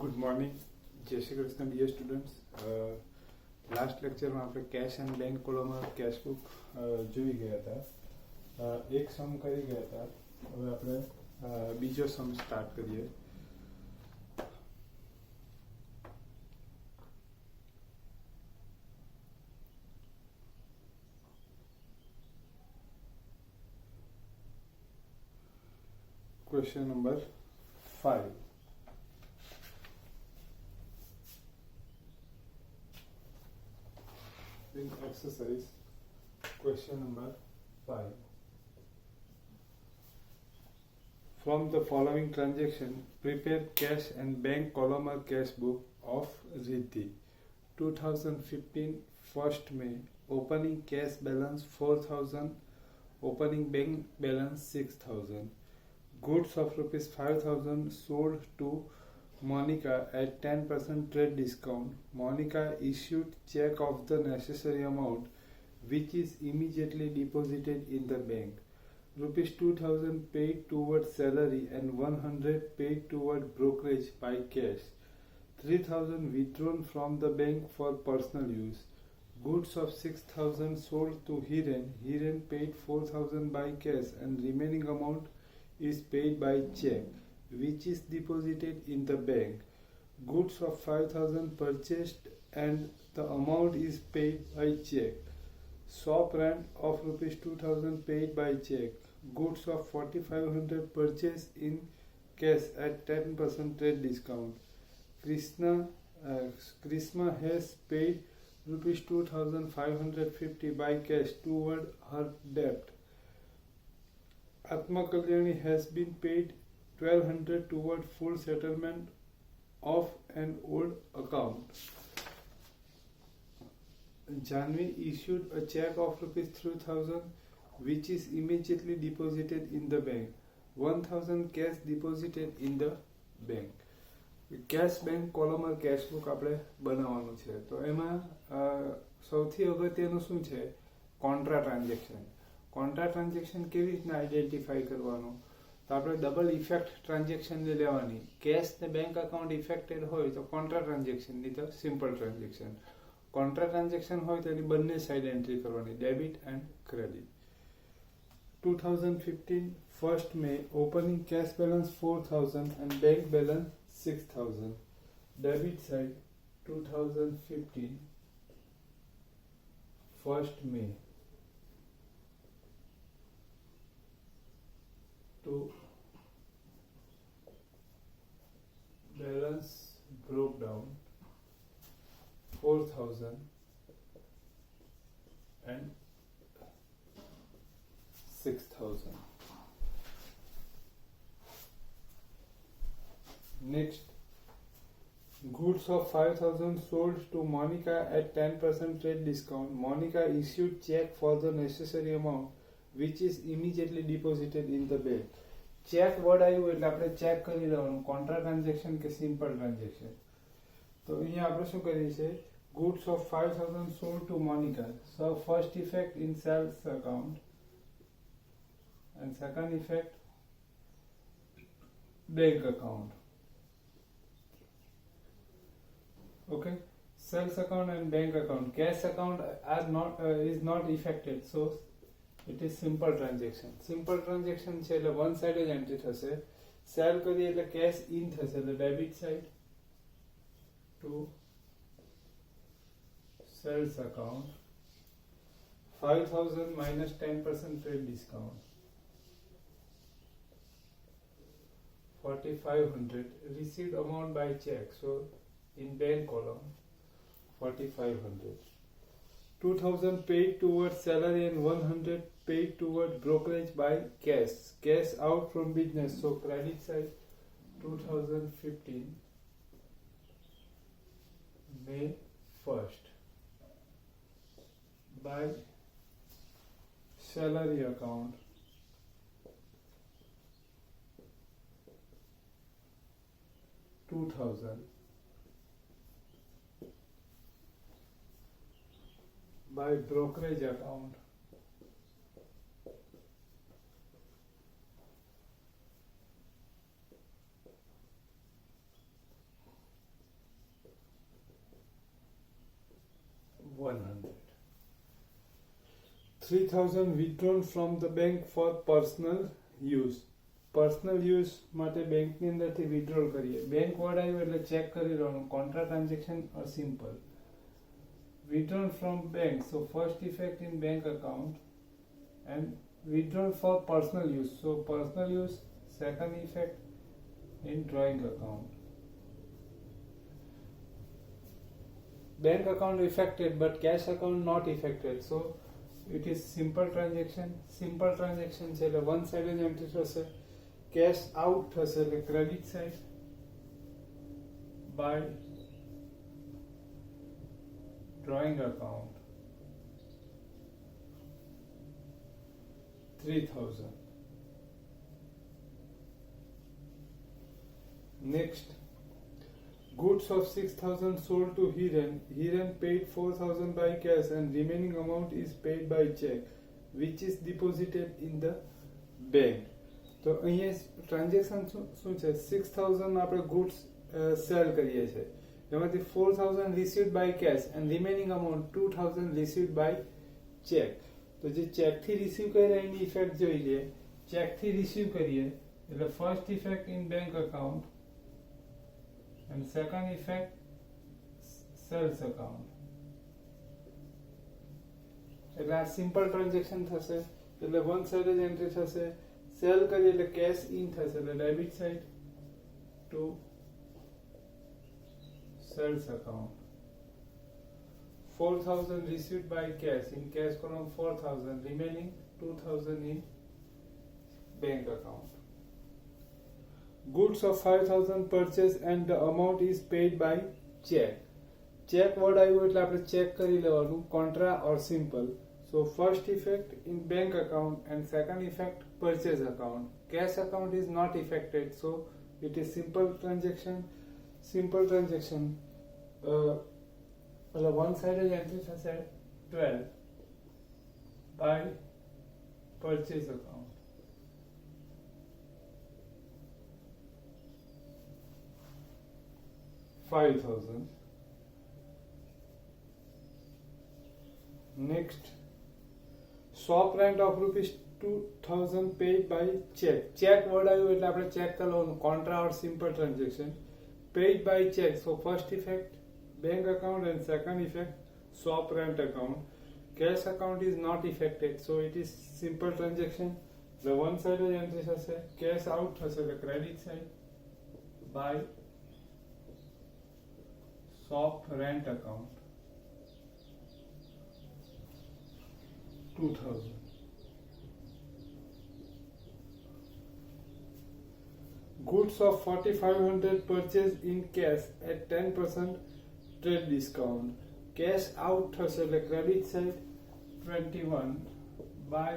Good morning, જય Shri Krishna dear students. Last લેક્ચરમાં આપણે કેશ એન્ડ બેંક કોલમમાં કેશ બુક જોઈ ગયા હતા. એક સમ કરી ગયા હતા. હવે આપણે બીજો સમ સ્ટાર્ટ કરીએ. Question number 5. In exercise, question number 5. From the following transaction, prepare cash and bank column or cash book of Riddhi. 2015 1st May, opening cash balance 4,000, opening bank balance 6,000. Goods of rupees 5,000 sold to Monica at 10% trade discount. Monica issued check of the necessary amount, which is immediately deposited in the bank. Rupees 2,000 paid towards salary and 100 paid toward brokerage by cash. 3,000 withdrawn from the bank for personal use. Goods of 6,000 sold to Hiren. Hiren paid 4,000 by cash and remaining amount is paid by check, which is deposited in the bank. Goods of 5,000 purchased and the amount is paid by check. Shop rent of rupees 2,000 paid by check. Goods of 4,500 purchased in cash at 10% trade discount. Krishna has paid rupees 2,550 by cash toward her debt. Atma Kalyani has been paid 1,200 toward full settlement of an old account. Janvi issued a check of rupees 3,000, which is immediately deposited in the bank. 1,000 cash deposited in the bank. Cash bank columnar cash book આપણે બનાવવાનું છે. તો એમાં સૌથી અગત્યનું શું છે? Contra transaction. Contra transaction કેવી રીતના આઈડેન્ટિફાઈ કરવાનું? તો આપણે ડબલ ઇફેક્ટ ટ્રાન્ઝેક્શન લેવાની. કેશ ને બેંક અકાઉન્ટ ઇફેક્ટેડ હોય તો કોન્ટ્રા ટ્રાન્ઝેક્શન, નહીં તો સિમ્પલ ટ્રાન્ઝેક્શન. કોન્ટ્રા ટ્રાન્ઝેક્શન હોય તો એની બંને સાઈડ એન્ટ્રી કરવાની, debit and credit. 2015 1st May, opening cash balance 4,000 and bank balance 6,000. Debit side 2015 1st May to balance broke down 4,000 and 6,000. Next, goods of 5,000 sold to Monica at 10% trade discount. Monica issued check for the necessary amount, which is immediately deposited in the bank. Check word આવ્યું એટલે આપણે check કરી લેવાનું, contra transaction કે simple transaction. તો અહીંયા આપણે શું કરીએ છીએ? goods of 5,000 sold to Monica. So first effect in sales account and second effect bank account. Okay, sales account and bank account. Cash account is not affected, so it is simple transaction. Simple transaction છે એટલે one side જ entry થશે. Sell કરીએ એટલે cash in થશે એટલે debit side to sales account. 5,000 minus 10% trade discount, 4,500 received amount by check, so in bank column 4,500. 2,000 paid towards salary and 100 paid towards brokerage by cash. Cash out from business, so credit side 2015 May 1st by salary account 2,000 by brokerage account 100. 3000 withdrawn from the bank for personal use. Personal use માટે બેંકની અંદરથી withdrawal કરીએ. Bank word આવ્યો એટલે check કરી લેવાનું contra transaction or simple. Withdrawn from bank, so first effect in bank account and withdrawn for personal use, so personal use, second effect in drawing account. Bank account affected but cash account not affected, so it is simple transaction. Simple transaction છે એટલે one sided entry થશે. Cash out થશે એટલે credit side by drawing account 3000. Next, goods of 6000 sold to Hiren. Hiren paid 4000 by cash and remaining amount is paid by check which is deposited in the bank. તો અહીંયા transaction શું છે 6000 આપણે goods cell કરીએ છીએ એમાંથી 4000 received by cash and remaining amount 2000 received by check. તો જે ચેક થી રિસીવ કર્યા એની ઇફેક્ટ જોઈ લઈએ. ચેક થી રિસીવ કરીએ એટલે first effect in bank account and second effect sales account. એટલે આ સિમ્પલ ટ્રાન્ઝેક્શન થશે એટલે વન સાઇડેડ એન્ટ્રી થશે. સેલ કરીએ એટલે કેશ ઇન થશે એટલે debit side to sales account. 4000 received by cash, in cash column 4000, remaining 2000 in bank account. Goods of 5000 purchased and the amount is paid by check. Check word આવ્યો એટલે આપણે check કરી લેવાનું contra or simple. So first effect in bank account and second effect purchase account. Cash account is not affected, so it is simple transaction. Simple transaction one sided entry થશે 12 by purchase account. $5,000. Next, shop rent of ₹2000 paid by check. Check word આવ્યો એટલે આપણે check કરવાનું contra or simple transaction. Paid by check, so first effect bank account and second effect shop rent account. Cash account is not affected, so it is simple transaction. The one sided entry થશે cash out થશે એટલે credit side by shop rent account 2000. Goods of 4500 purchased in cash at 10% trade discount. Cash out થશે એટલે credit side 21 by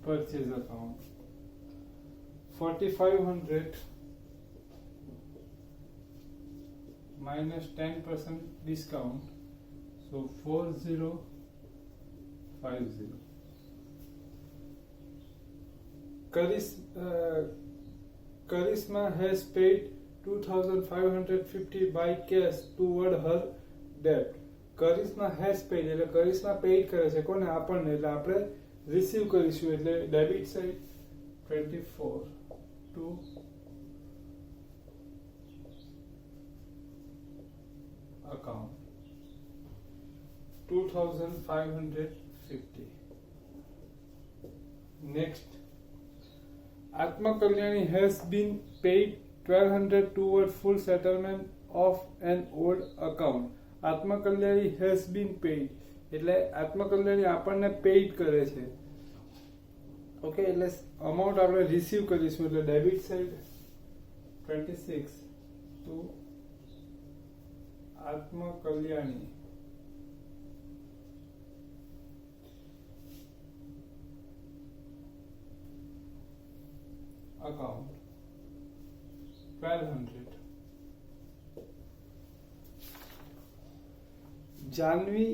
purchase account. 4500 minus 10% discount, so 4050. Karisma has paid 2550 by cash toward her debt. Karisma has paid એટલે કરિશ્મા paid કરે છે કોને આપણને એટલે આપણે receive કરીશું એટલે debit side 24 to account 2550. Next, Atma Kalyani has been paid 1200 toward full settlement of an old account. Atma Kalyani has been paid એટલે Atma Kalyani આપણને પેઇડ કરે છે. ઓકે એટલે અમાઉન્ટ આપણે રિસીવ કરીશું એટલે debit side 26 to Atma Kalyani. Account 1200. Janvi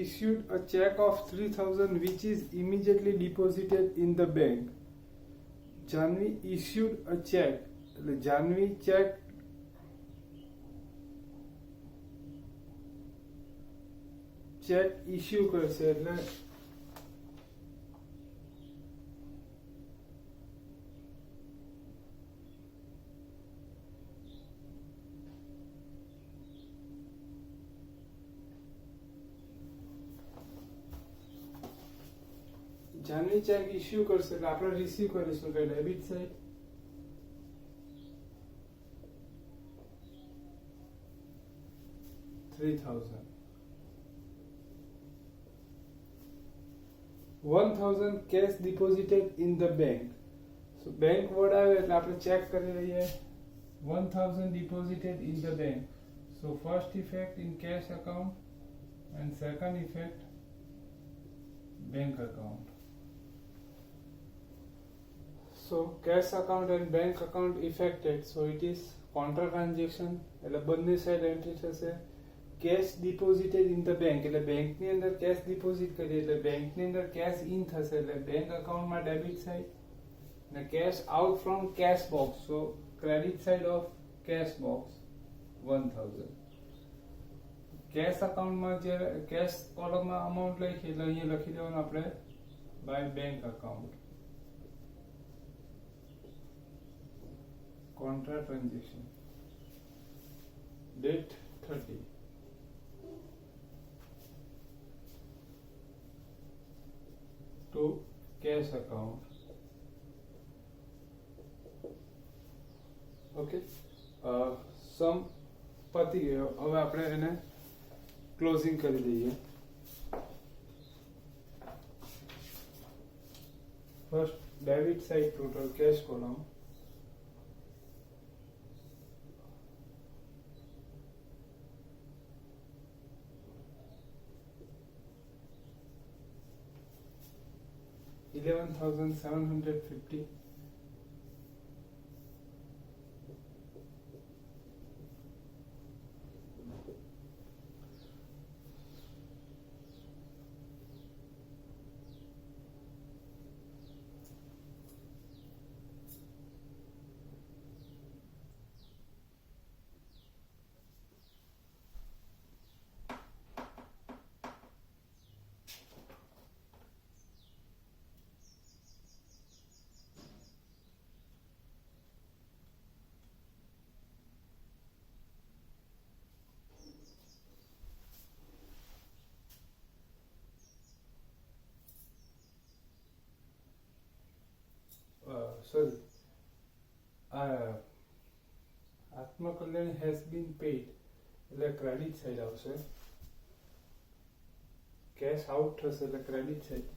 issued a check of 3000 which is immediately deposited in the bank. Janvi issued a check એટલે Janvi check issue કરશે એટલે જાનવી ચેક ઇસ્યુ કરશે એટલે આપણે રિસીવ કરીશું કે debit side $3,000 1,000 cash deposited in the bank. So bank word આવે એટલે આપણે ચેક કરી લઈએ 1,000 deposited in the bank. So first effect in cash account and second effect bank account. So cash account and bank account affected, so it is contra transaction એટલે બંને side entry થશે. Cash deposited in the bank એટલે બેંકની અંદર cache deposit કરીએ એટલે બેંકની અંદર કેશ ઇન થશે એટલે બેંક અકાઉન્ટમાં ડેબિટ સાઈડ અને cash out from cash box, so credit side of cash box 1,000. Cash અકાઉન્ટમાં જે કેશ કોલમમાં અમાઉન્ટ લખીએ એટલે અહીંયા લખી દેવાનું આપણે by bank account. Contra transaction. Date 30. To cash account. Okay. Sum પતી ગયો. હવે આપણે એને ક્લોઝિંગ કરી દઈએ. First debit side total cash column $11,750. Sorry, Atmakalyan has been paid એટલે ક્રેડિટ સાઈડ આવશે. કેશ આઉટ થશે એટલે ક્રેડિટ સાઈડ.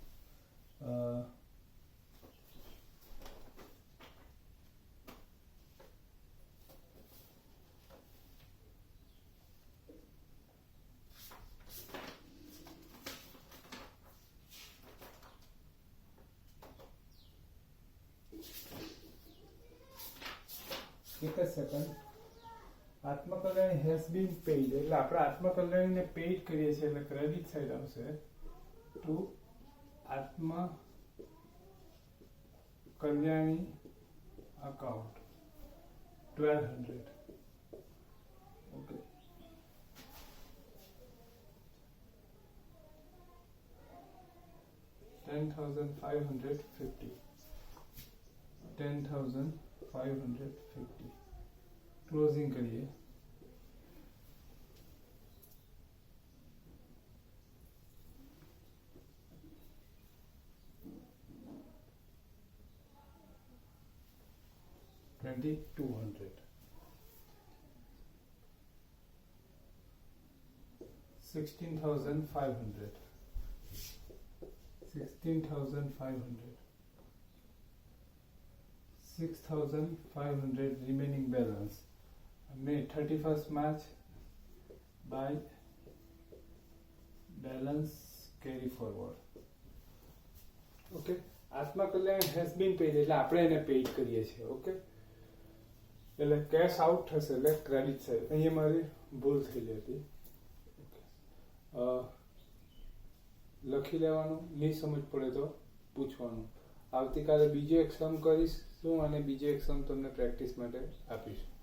એક જ second. Atmakalyan has been paid એટલે આપણે આત્મકલ્યાણીને પેઇડ કરીએ છીએ એટલે ક્રેડિટ સાઈડ આવશે to Atmakalyani account 1,200. Okay. $10,550. 10,550. Closing કરીએ. $2,200. 16,500. 16,500. 6,500 remaining balance. May 31st March by balance carry forward. Okay. આત્મકલ્યાણ has been paid એટલે આપણે એને પેઇડ કરીએ છીએ. ઓકે. એટલે કેશ આઉટ થશે એટલે ક્રેડિટ સાઈડ. અહીંયા મારી ભૂલ થઈ હતી. લખી લેવાનું, નહીં સમજ પડે તો પૂછવાનું. આવતીકાલે બીજો એક સમ કરીશું અને બીજો એક સમ તમને પ્રેક્ટિસ માટે આપીશું.